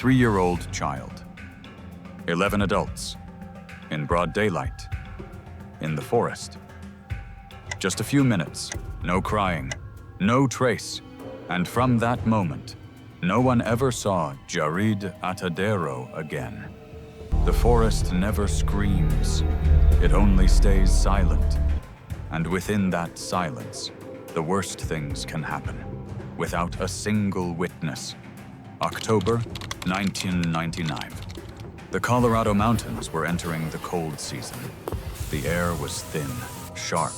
3-year-old child. 11 adults, in broad daylight, in the forest. Just a few minutes, no crying, no trace, and from that moment, no one ever saw Jaryd Atadero again. The forest never screams, it only stays silent. And within that silence, the worst things can happen, without a single witness. October 1999. The Colorado mountains were entering the cold season. The air was thin, sharp,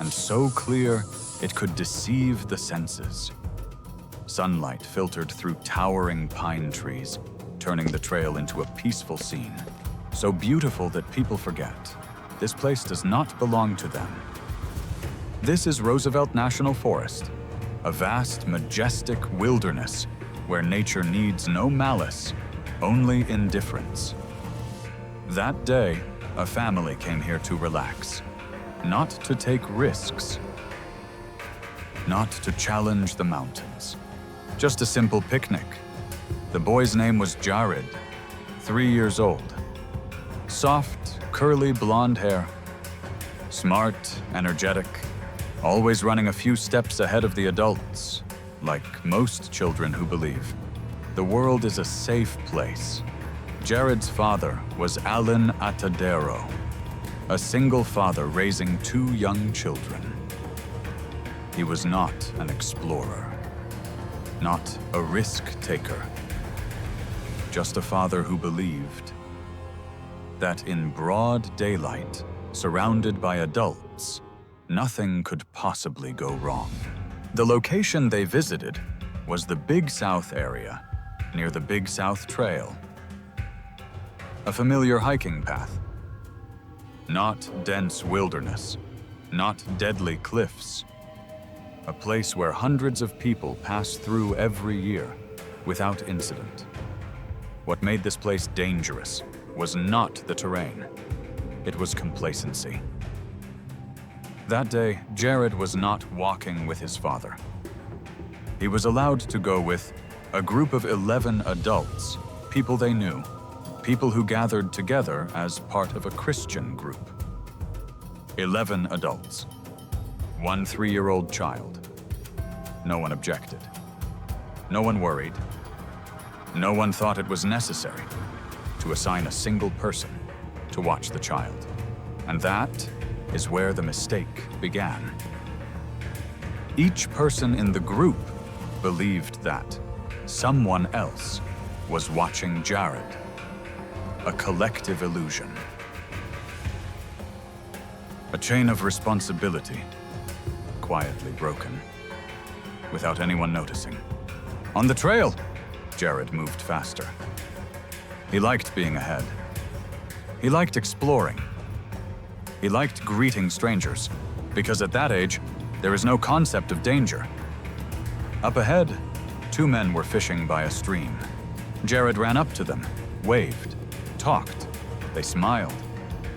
and so clear it could deceive the senses. Sunlight filtered through towering pine trees, turning the trail into a peaceful scene. So beautiful that people forget, this place does not belong to them. This is Roosevelt National Forest, a vast, majestic wilderness where nature needs no malice, only indifference. That day, a family came here to relax, not to take risks, not to challenge the mountains. Just a simple picnic. The boy's name was Jaryd, 3 years old. Soft, curly blonde hair. Smart, energetic, always running a few steps ahead of the adults, like most children who believe. The world is a safe place. Jaryd's father was Atadero, a single father raising 2 young children. He was not an explorer, not a risk-taker, just a father who believed that in broad daylight, surrounded by adults, nothing could possibly go wrong. The location they visited was the Big South area, near the Big South Trail. A familiar hiking path. Not dense wilderness, not deadly cliffs. A place where hundreds of people pass through every year without incident. What made this place dangerous was not the terrain. It was complacency. That day, Jaryd was not walking with his father. He was allowed to go with a group of 11 adults, people they knew, people who gathered together as part of a Christian group. 11 adults, 1 3-year-old child. No one objected. No one worried. No one thought it was necessary to assign a single person to watch the child. And that is where the mistake began. Each person in the group believed that someone else was watching Jaryd. A collective illusion. A chain of responsibility, quietly broken, without anyone noticing. On the trail, Jaryd moved faster. He liked being ahead. He liked exploring. He liked greeting strangers, because at that age, there is no concept of danger. Up ahead, 2 men were fishing by a stream. Jaryd ran up to them, waved, talked. They smiled.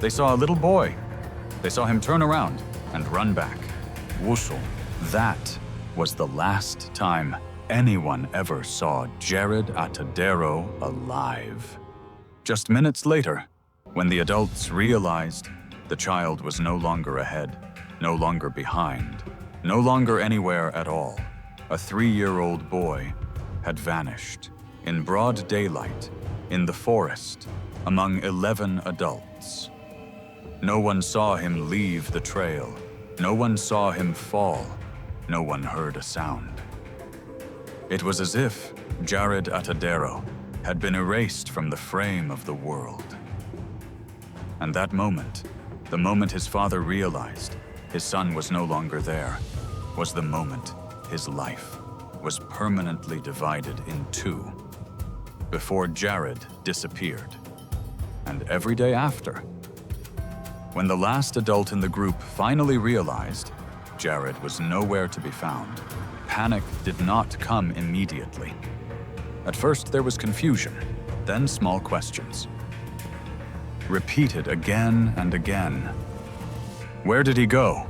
They saw a little boy. They saw him turn around and run back. Whistle. That was the last time anyone ever saw Jaryd Atadero alive. Just minutes later, when the adults realized the child was no longer ahead, no longer behind, no longer anywhere at all, a 3-year-old boy had vanished in broad daylight in the forest among 11 adults. No one saw him leave the trail. No one saw him fall. No one heard a sound. It was as if Jaryd Atadero had been erased from the frame of the world. And that moment, the moment his father realized his son was no longer there, was the moment his life was permanently divided in 2, before Jaryd disappeared. And every day after, when the last adult in the group finally realized Jaryd was nowhere to be found, panic did not come immediately. At first there was confusion, then small questions. Repeated again and again. Where did he go?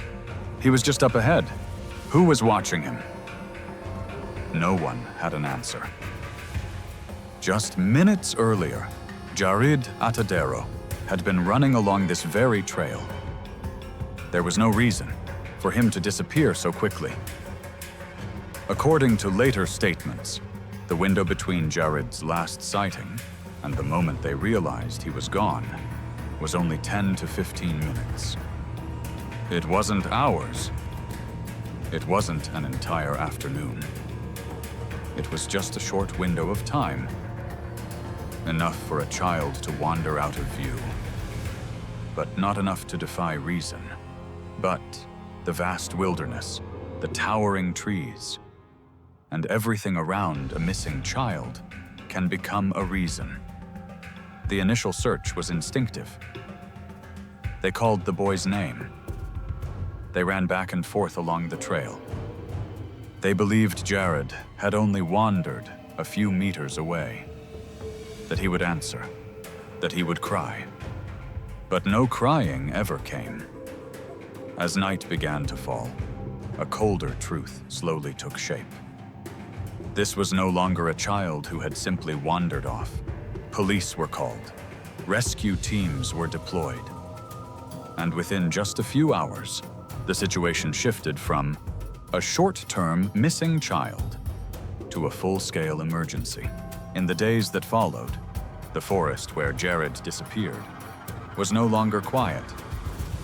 He was just up ahead. Who was watching him? No one had an answer. Just minutes earlier, Jaryd Atadero had been running along this very trail. There was no reason for him to disappear so quickly. According to later statements, the window between Jaryd's last sighting and the moment they realized he was gone was only 10 to 15 minutes. It wasn't hours. It wasn't an entire afternoon. It was just a short window of time, enough for a child to wander out of view, but not enough to defy reason. But the vast wilderness, the towering trees, and everything around a missing child can become a reason. The initial search was instinctive. They called the boy's name. They ran back and forth along the trail. They believed Jaryd had only wandered a few meters away, that he would answer, that he would cry. But no crying ever came. As night began to fall, a colder truth slowly took shape. This was no longer a child who had simply wandered off. Police were called. Rescue teams were deployed. And within just a few hours, the situation shifted from a short-term missing child to a full-scale emergency. In the days that followed, the forest where Jaryd disappeared was no longer quiet.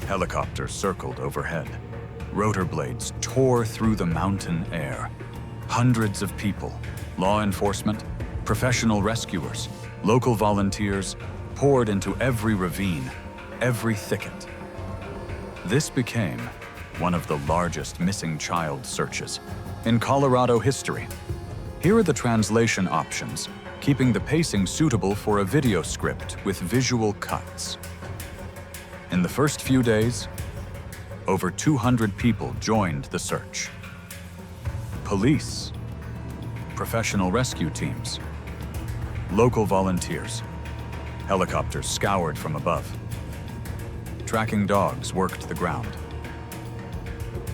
Helicopters circled overhead. Rotor blades tore through the mountain air. Hundreds of people, law enforcement, professional rescuers, local volunteers poured into every ravine, every thicket. This became one of the largest missing child searches in Colorado history. Here are the translation options, keeping the pacing suitable for a video script with visual cuts. In the first few days, over 200 people joined the search. Police, professional rescue teams, local volunteers, helicopters scoured from above. Tracking dogs worked the ground.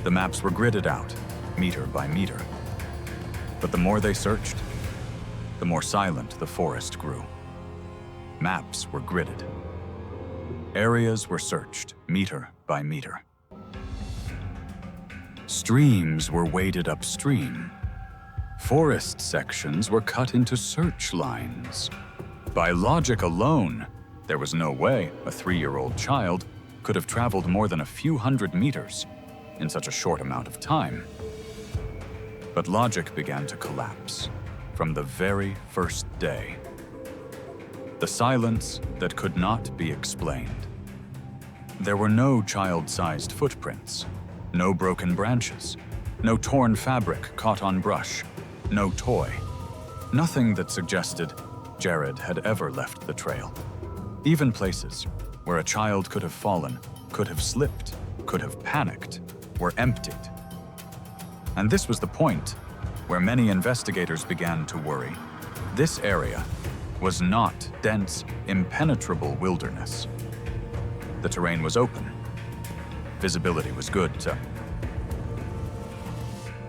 The maps were gridded out, meter by meter. But the more they searched, the more silent the forest grew. Maps were gridded. Areas were searched, meter by meter. Streams were waded upstream. Forest sections were cut into search lines. By logic alone, there was no way a 3-year-old child could have traveled more than a few hundred meters in such a short amount of time. But logic began to collapse from the very first day. The silence that could not be explained. There were no child-sized footprints, no broken branches, no torn fabric caught on brush, no toy. Nothing that suggested Jaryd had ever left the trail. Even places where a child could have fallen, could have slipped, could have panicked, were emptied. And this was the point where many investigators began to worry. This area was not dense, impenetrable wilderness. The terrain was open. Visibility was good, too.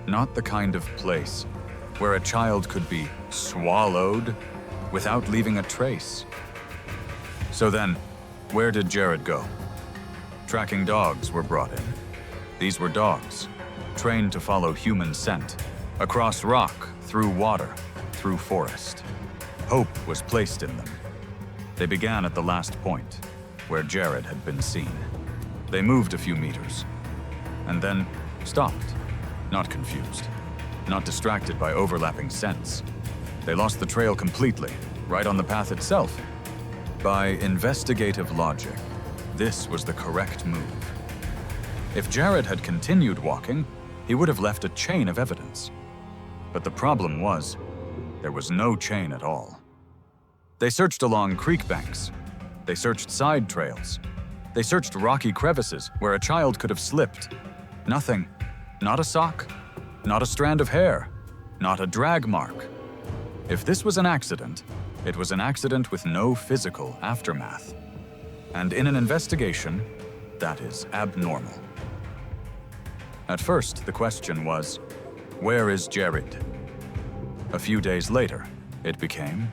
Not the kind of place where a child could be swallowed without leaving a trace. So then, where did Jaryd go? Tracking dogs were brought in. These were dogs, trained to follow human scent, across rock, through water, through forest. Hope was placed in them. They began at the last point, where Jaryd had been seen. They moved a few meters, and then stopped, not confused, not distracted by overlapping scents. They lost the trail completely, right on the path itself. By investigative logic, this was the correct move. If Jaryd had continued walking, he would have left a chain of evidence. But the problem was, there was no chain at all. They searched along creek banks. They searched side trails. They searched rocky crevices where a child could have slipped. Nothing. Not a sock. Not a strand of hair. Not a drag mark. If this was an accident, it was an accident with no physical aftermath. And in an investigation, that is abnormal. At first, the question was, where is Jaryd? A few days later, it became,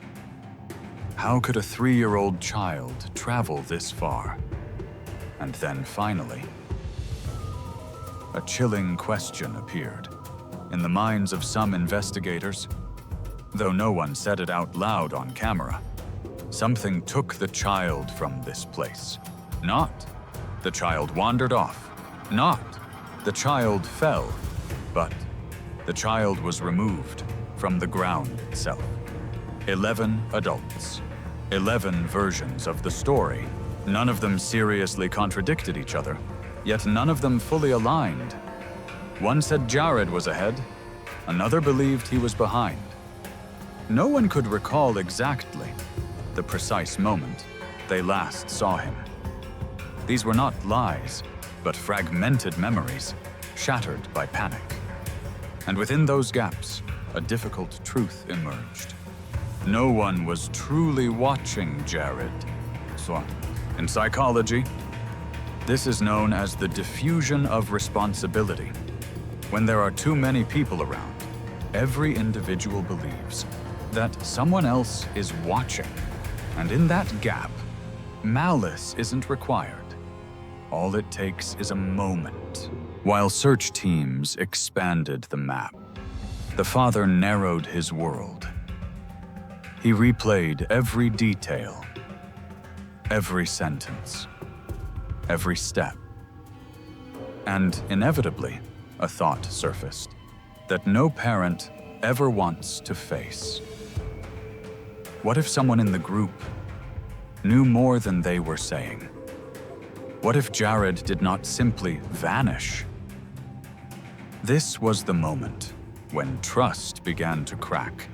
How could a 3-year-old child travel this far? And then finally, a chilling question appeared in the minds of some investigators. Though no one said it out loud on camera, something took the child from this place. Not the child wandered off, not the child fell, but the child was removed from the ground itself. 11 adults, 11 versions of the story. None of them seriously contradicted each other, yet none of them fully aligned. One said Jaryd was ahead, another believed he was behind. No one could recall exactly the precise moment they last saw him. These were not lies, but fragmented memories, shattered by panic. And within those gaps, a difficult truth emerged. No one was truly watching Jaryd. So, in psychology, this is known as the diffusion of responsibility. When there are too many people around, every individual believes that someone else is watching. And in that gap, malice isn't required. All it takes is a moment. While search teams expanded the map, the father narrowed his world. He replayed every detail, every sentence, every step. And inevitably, a thought surfaced that no parent ever wants to face. What if someone in the group knew more than they were saying? What if Jaryd did not simply vanish? This was the moment when trust began to crack,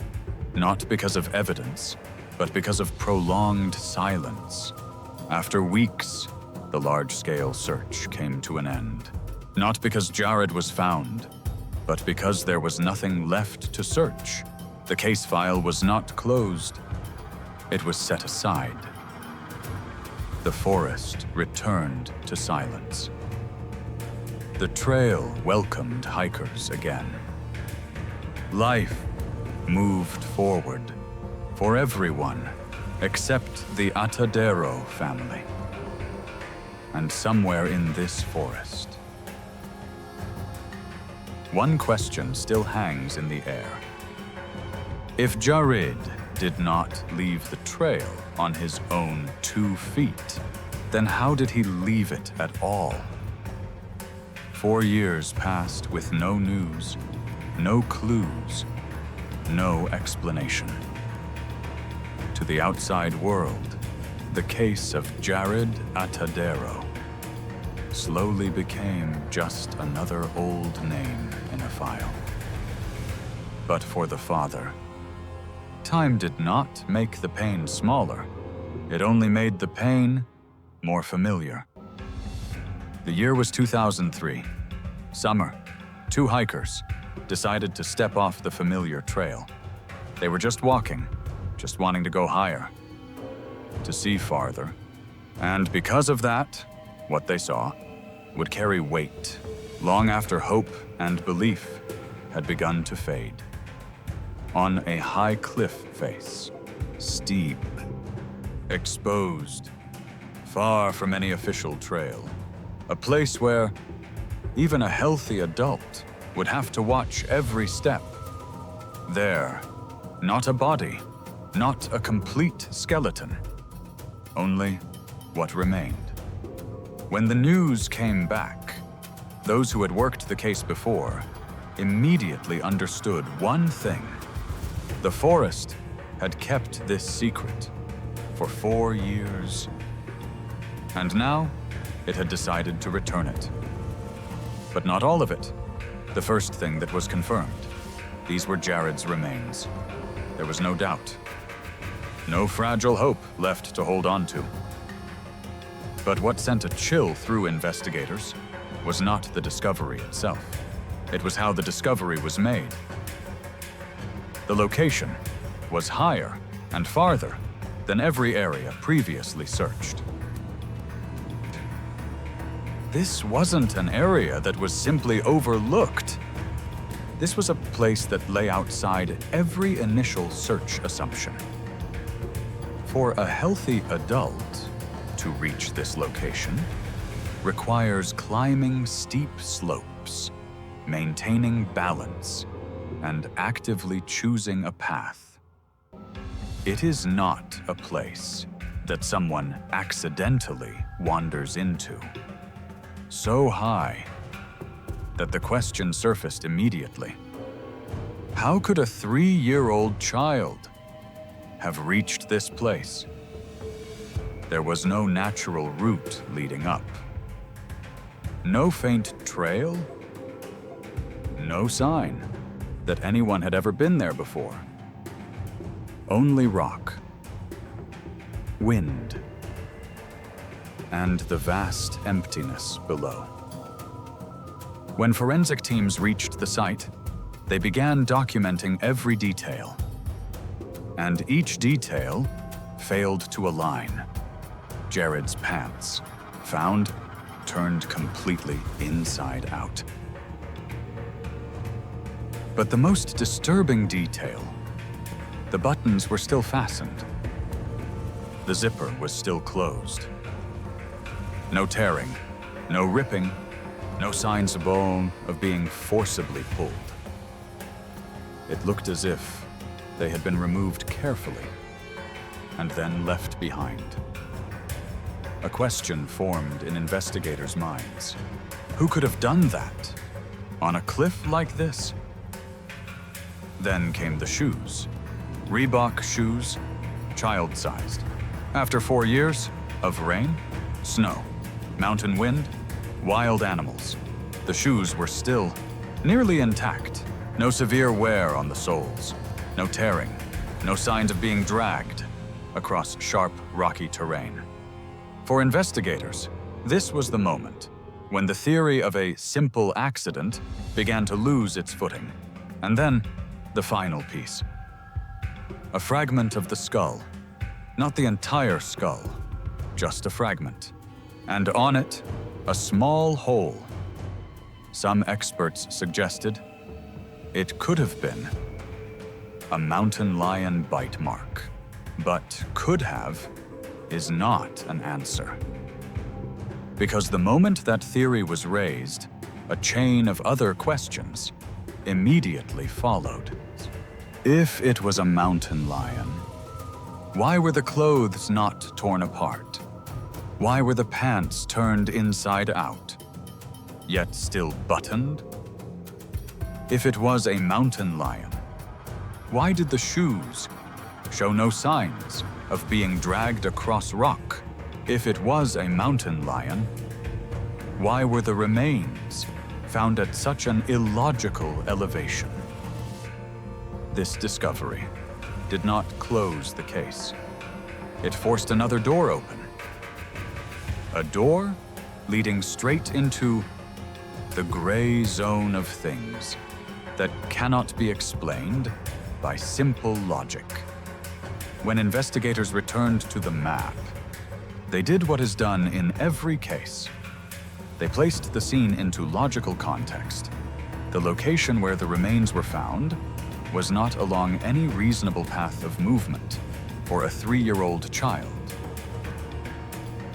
not because of evidence, but because of prolonged silence. After weeks, the large-scale search came to an end. Not because Jaryd was found, but because there was nothing left to search. The case file was not closed. It was set aside. The forest returned to silence. The trail welcomed hikers again. Life moved forward for everyone except the Atadero family. And somewhere in this forest, one question still hangs in the air. If Jaryd did not leave the trail on his own 2 feet, then how did he leave it at all? 4 years passed with no news, no clues, no explanation. To the outside world, the case of Jaryd Atadero slowly became just another old name in a file. But for the father, time did not make the pain smaller. It only made the pain more familiar. The year was 2003. Summer. 2 hikers decided to step off the familiar trail. They were just walking, just wanting to go higher, to see farther. And because of that, what they saw would carry weight long after hope and belief had begun to fade. On a high cliff face, steep, exposed, far from any official trail, a place where even a healthy adult would have to watch every step. There, not a body, not a complete skeleton, only what remained. When the news came back, those who had worked the case before immediately understood one thing. The forest had kept this secret for 4 years, and now it had decided to return it. But not all of it. The first thing that was confirmed, these were Jaryd's remains. There was no doubt. No fragile hope left to hold on to. But what sent a chill through investigators was not the discovery itself. It was how the discovery was made. The location was higher and farther than every area previously searched. This wasn't an area that was simply overlooked. This was a place that lay outside every initial search assumption. For a healthy adult to reach this location requires climbing steep slopes, maintaining balance, and actively choosing a path. It is not a place that someone accidentally wanders into. So high that the question surfaced immediately. How could a 3-year-old child have reached this place? There was no natural route leading up. No faint trail. No sign that anyone had ever been there before. Only rock, wind, and the vast emptiness below. When forensic teams reached the site, they began documenting every detail. And each detail failed to align. Jaryd's pants, found, turned completely inside out. But the most disturbing detail, the buttons were still fastened. The zipper was still closed. No tearing, no ripping, no signs of being forcibly pulled. It looked as if they had been removed carefully and then left behind. A question formed in investigators' minds. Who could have done that? On a cliff like this? Then came the shoes. Reebok shoes, child-sized. After 4 years of rain, snow, mountain wind, wild animals, the shoes were still nearly intact. No severe wear on the soles, no tearing, no signs of being dragged across sharp, rocky terrain. For investigators, this was the moment when the theory of a simple accident began to lose its footing. And then, the final piece. A fragment of the skull. Not the entire skull, just a fragment. And on it, a small hole. Some experts suggested it could have been a mountain lion bite mark. But could have is not an answer. Because the moment that theory was raised, a chain of other questions immediately followed. If it was a mountain lion, why were the clothes not torn apart? Why were the pants turned inside out, yet still buttoned? If it was a mountain lion, why did the shoes show no signs of being dragged across rock? If it was a mountain lion, why were the remains found at such an illogical elevation? This discovery did not close the case. It forced another door open. A door leading straight into the gray zone of things that cannot be explained by simple logic. When investigators returned to the map, they did what is done in every case. They placed the scene into logical context. The location where the remains were found was not along any reasonable path of movement for a 3-year-old child.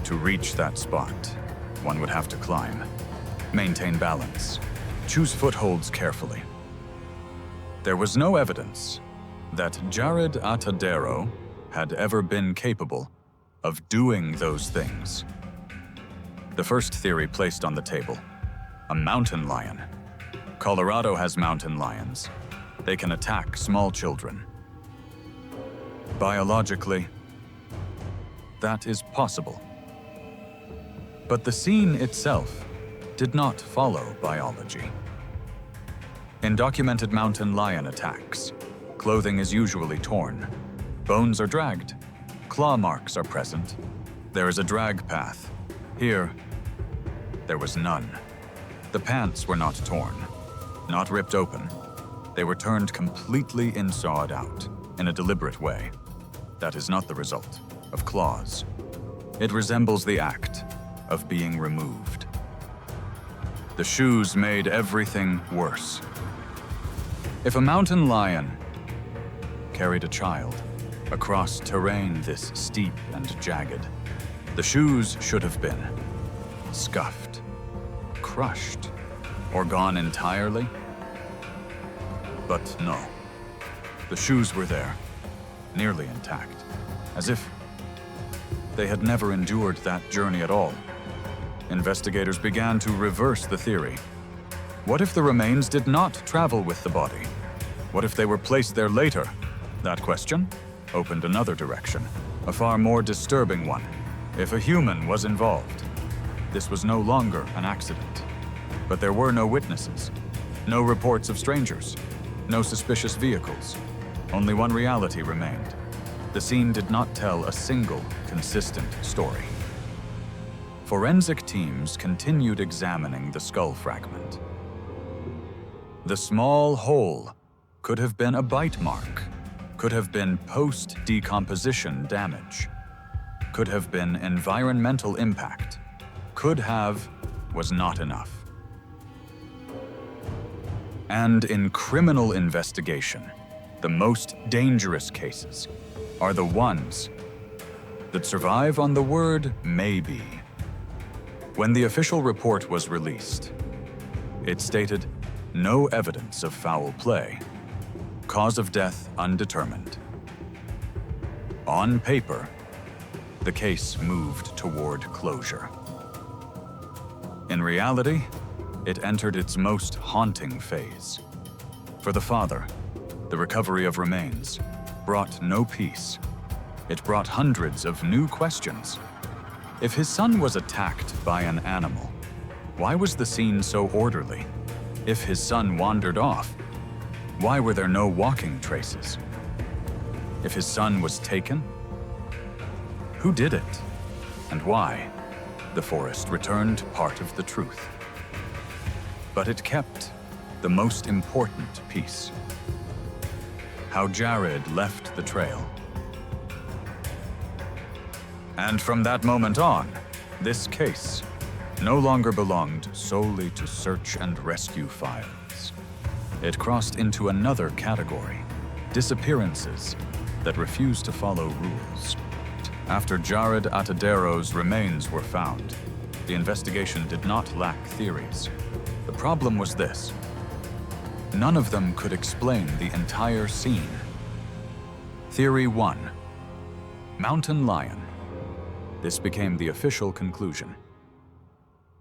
To reach that spot, one would have to climb, maintain balance, choose footholds carefully. There was no evidence that Jaryd Atadero had ever been capable of doing those things. The first theory placed on the table, a mountain lion. Colorado has mountain lions. They can attack small children. Biologically, that is possible. But the scene itself did not follow biology. In documented mountain lion attacks, clothing is usually torn, bones are dragged, claw marks are present. There is a drag path. Here, there was none. The pants were not torn, not ripped open. They were turned completely inside out in a deliberate way. That is not the result of claws. It resembles the act of being removed. The shoes made everything worse. If a mountain lion carried a child, across terrain this steep and jagged. The shoes should have been scuffed, crushed, or gone entirely. But no, the shoes were there, nearly intact, as if they had never endured that journey at all. Investigators began to reverse the theory. What if the remains did not travel with the body? What if they were placed there later? That question opened another direction, a far more disturbing one. If a human was involved, this was no longer an accident. But there were no witnesses, no reports of strangers, no suspicious vehicles. Only one reality remained. The scene did not tell a single consistent story. Forensic teams continued examining the skull fragment. The small hole could have been a bite mark, could have been post-decomposition damage, could have been environmental impact, could have was not enough. And in criminal investigation, the most dangerous cases are the ones that survive on the word maybe. When the official report was released, it stated no evidence of foul play, cause of death undetermined. On paper, the case moved toward closure. In reality, it entered its most haunting phase. For the father, the recovery of remains brought no peace. It brought hundreds of new questions. If his son was attacked by an animal, why was the scene so orderly? If his son wandered off, why were there no walking traces? If his son was taken, who did it and why? The forest returned part of the truth. But it kept the most important piece: how Jaryd left the trail. And from that moment on, this case no longer belonged solely to search and rescue files. It crossed into another category: disappearances that refused to follow rules. After Jaryd Atadero's remains were found, the investigation did not lack theories. The problem was this: none of them could explain the entire scene. Theory 1: mountain lion. This became the official conclusion.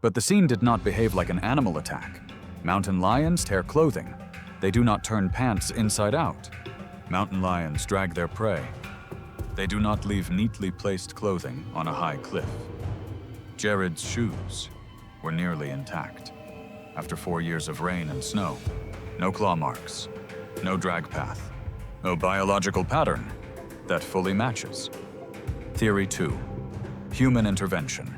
But the scene did not behave like an animal attack. Mountain lions tear clothing. They do not turn pants inside out. Mountain lions drag their prey. They do not leave neatly placed clothing on a high cliff. Jaryd's shoes were nearly intact. After 4 years of rain and snow, no claw marks, no drag path, no biological pattern that fully matches. Theory 2: human intervention.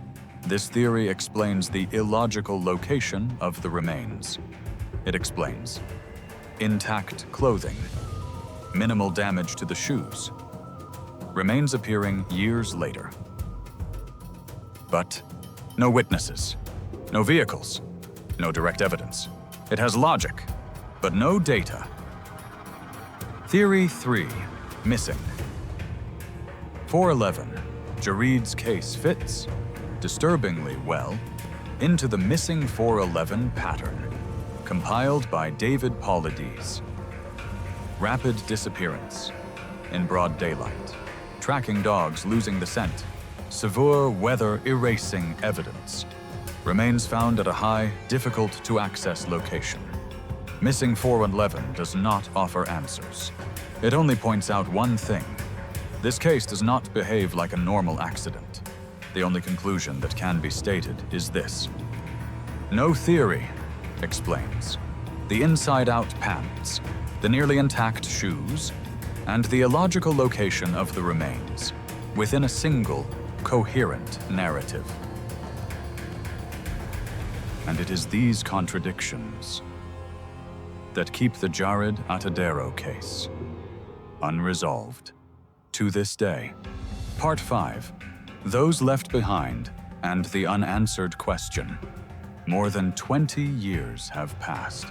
This theory explains the illogical location of the remains. It explains intact clothing, minimal damage to the shoes, remains appearing years later. But no witnesses, no vehicles, no direct evidence. It has logic, but no data. Theory 3: missing. 411, Jaryd's case fits, disturbingly well, into the missing 411 pattern, compiled by David Paulides. Rapid disappearance, in broad daylight, tracking dogs losing the scent, severe weather erasing evidence, remains found at a high, difficult-to-access location. Missing 411 does not offer answers. It only points out one thing: this case does not behave like a normal accident. The only conclusion that can be stated is this: no theory explains the inside-out pants, the nearly intact shoes, and the illogical location of the remains within a single, coherent narrative. And it is these contradictions that keep the Jaryd Atadero case unresolved to this day. Part 5: Those Left Behind and the Unanswered Question. More than 20 years have passed.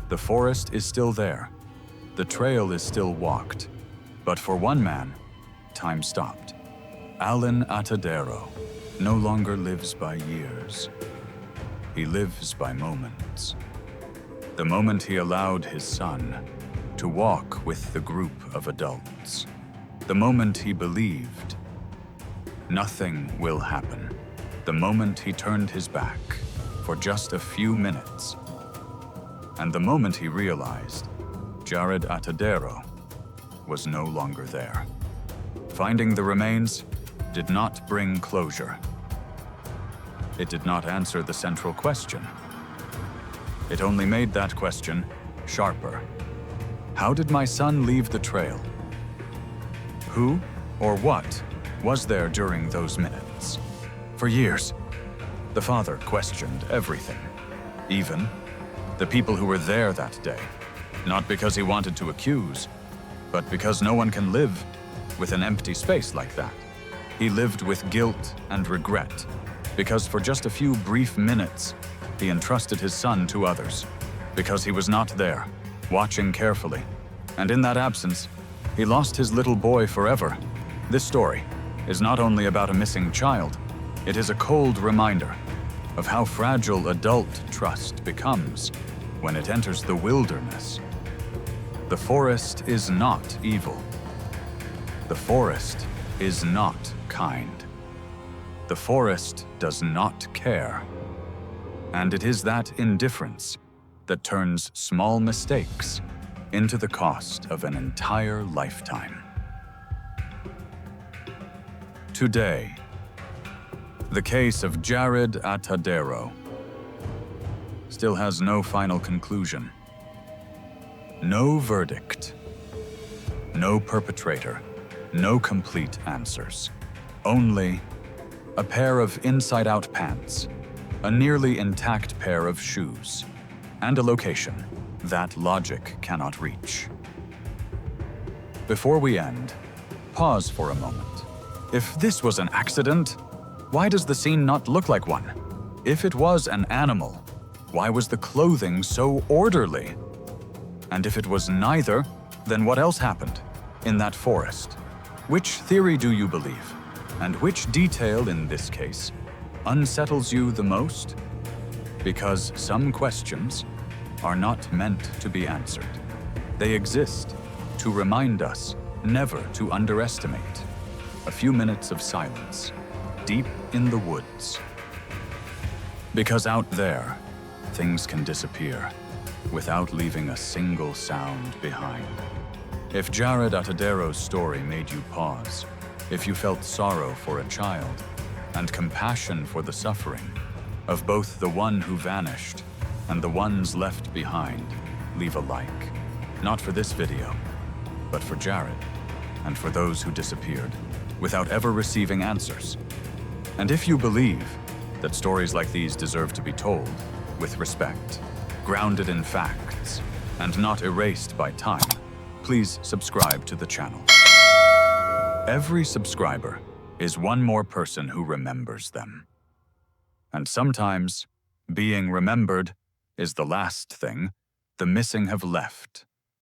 The forest is still there. The trail is still walked. But for one man, time stopped. Jaryd Atadero no longer lives by years. He lives by moments. The moment he allowed his son to walk with the group of adults. The moment he believed nothing will happen. The moment he turned his back for just a few minutes. And the moment he realized Jaryd Atadero was no longer there. Finding the remains did not bring closure. It did not answer the central question. It only made that question sharper. How did my son leave the trail? Who or what was there during those minutes? For years, the father questioned everything, even the people who were there that day, not because he wanted to accuse, but because no one can live with an empty space like that. He lived with guilt and regret, because for just a few brief minutes, he entrusted his son to others, because he was not there, watching carefully. And in that absence, he lost his little boy forever. This story is not only about a missing child, it is a cold reminder of how fragile adult trust becomes when it enters the wilderness. The forest is not evil. The forest is not kind. The forest does not care. And it is that indifference that turns small mistakes into the cost of an entire lifetime. Today, the case of Jaryd Atadero still has no final conclusion. No verdict. No perpetrator. No complete answers. Only a pair of inside-out pants, a nearly intact pair of shoes, and a location that logic cannot reach. Before we end, pause for a moment. If this was an accident, why does the scene not look like one? If it was an animal, why was the clothing so orderly? And if it was neither, then what else happened in that forest? Which theory do you believe? And which detail in this case unsettles you the most? Because some questions are not meant to be answered. They exist to remind us never to underestimate a few minutes of silence deep in the woods. Because out there, things can disappear without leaving a single sound behind. If Jaryd Atadero's story made you pause, if you felt sorrow for a child and compassion for the suffering of both the one who vanished and the ones left behind, leave a like. Not for this video, but for Jaryd and for those who disappeared without ever receiving answers. And if you believe that stories like these deserve to be told with respect, grounded in facts, and not erased by time, please subscribe to the channel. Every subscriber is one more person who remembers them. And sometimes, being remembered is the last thing the missing have left